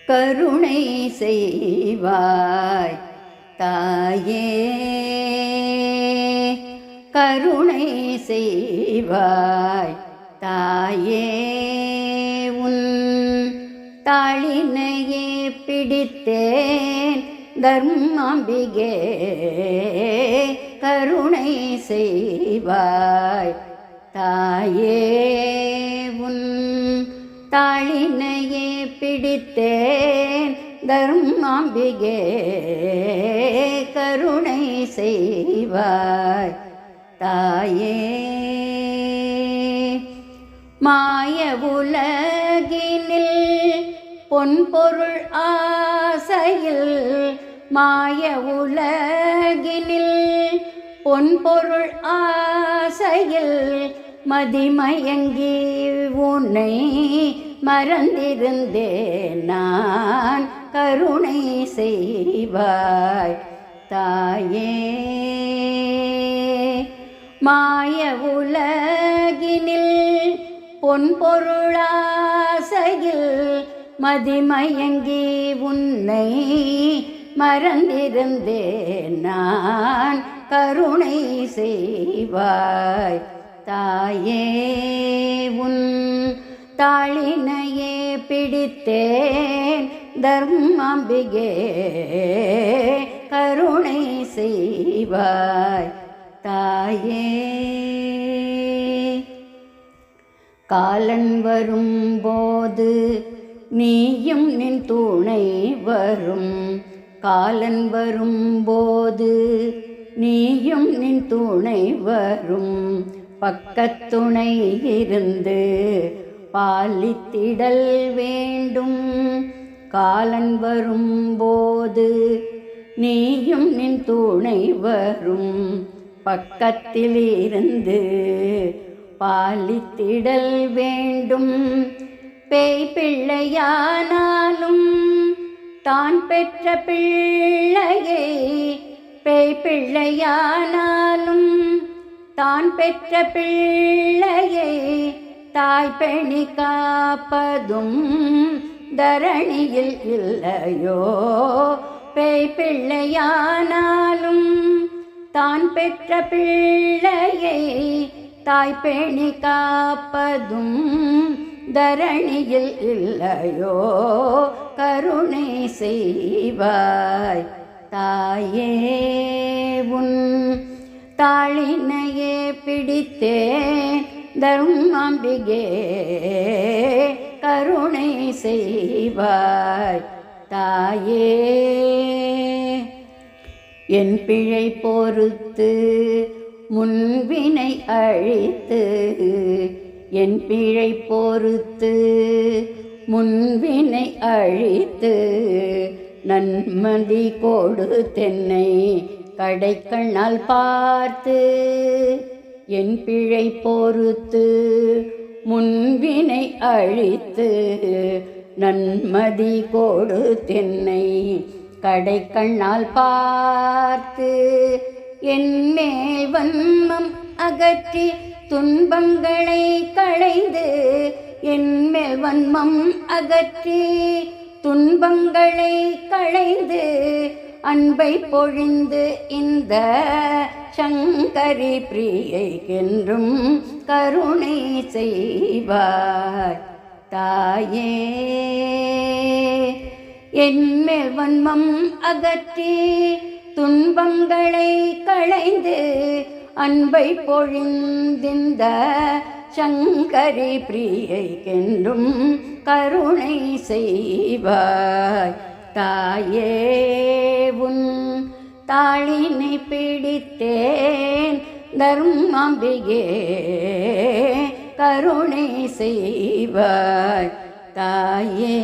கருணை செய்வாய் தாயே, கருணை செய்வாய் தாயே. உன் தாளினையே பிடித்தேன் தர்மாம்பிகே, கருணை செய்வாய் தாயே. உன் தாளினையே பிடித்தேன் தர்மாம்பிகே, கருணை செய்வாய் தாயே. மாய உலகினில் பொன்பொருள் ஆசையில், மாய உலகினில் பொன்பொருள் ஆசையில் மதிமயங்கி உன்னை மறந்திருந்தேன் நான், கருணை செய்வாய் தாயே. மாய உலகினில் பொன்பொருளாசையில் மதிமயங்கி உன்னை மறந்திருந்தேன் நான், கருணை செய்வாய் தாயே. உன் தாளினையே பிடித்தேன் தர்மாம்பிகே, கருணை செய்வாய் தாயே. காலன் வரும்போது நீயும் நின் துணை வரும், காலன் வரும்போது நீயும் நின் துணை வரும், பக்கத்துணை இருந்து பாலித்திடல் வேண்டும். காலன் வரும்போது நீயும் நின் துணை வரும், பக்கத்தில் இருந்து பாலித்திடல் வேண்டும். பேய் பிள்ளையானாலும் தான் பெற்ற பிள்ளையை, பேய் பிள்ளையானாலும் தான் பெற்ற பிள்ளையை தாய் பெணி காப்பதும் தரணியில் இல்லையோ. பேய் பிள்ளையானாலும் தான் பெற்ற பிள்ளையை தாய் பேணி காப்பதும் தரணியில் இல்லையோ, கருணை செய்வாய் தாயே. உன் தாளினையே பிடித்தேன் தர்மாம்பிகே, கருணை செய்வாய் தாயே. என் பிழை பொறுத்து முன்வினை அழித்து, என் பிழை பொறுத்து முன்வினை அழித்து நன்மதி கொடுத்தென்னை கடைக்கண்ணால் பார்த்து. என் பிழை பொறுத்து முன்வினை அழித்து நன்மதி கொடுத்தென்னை கடைக்கண்ணால் பார்த்து. என் மேல் வன்மம் அகற்றி துன்பங்களை களைந்து, என் மேல் வன்மம் அகற்றி துன்பங்களை களைந்து அன்பை பொழிந்து இந்த சங்கரி பிரியைக்கென்றும் கருணை செய்வாய் தாயே. என் மேல் வன்மம் அகற்றி துன்பங்களை களைந்து அன்பை பொழிந்திந்த சங்கரி பிரியைக்கென்றும் கருணை செய்வாய் தாயே. உன் தாளினை பிடித்தேன் தர்மாம்பிகே, கருணை செய்வாய் தாயே.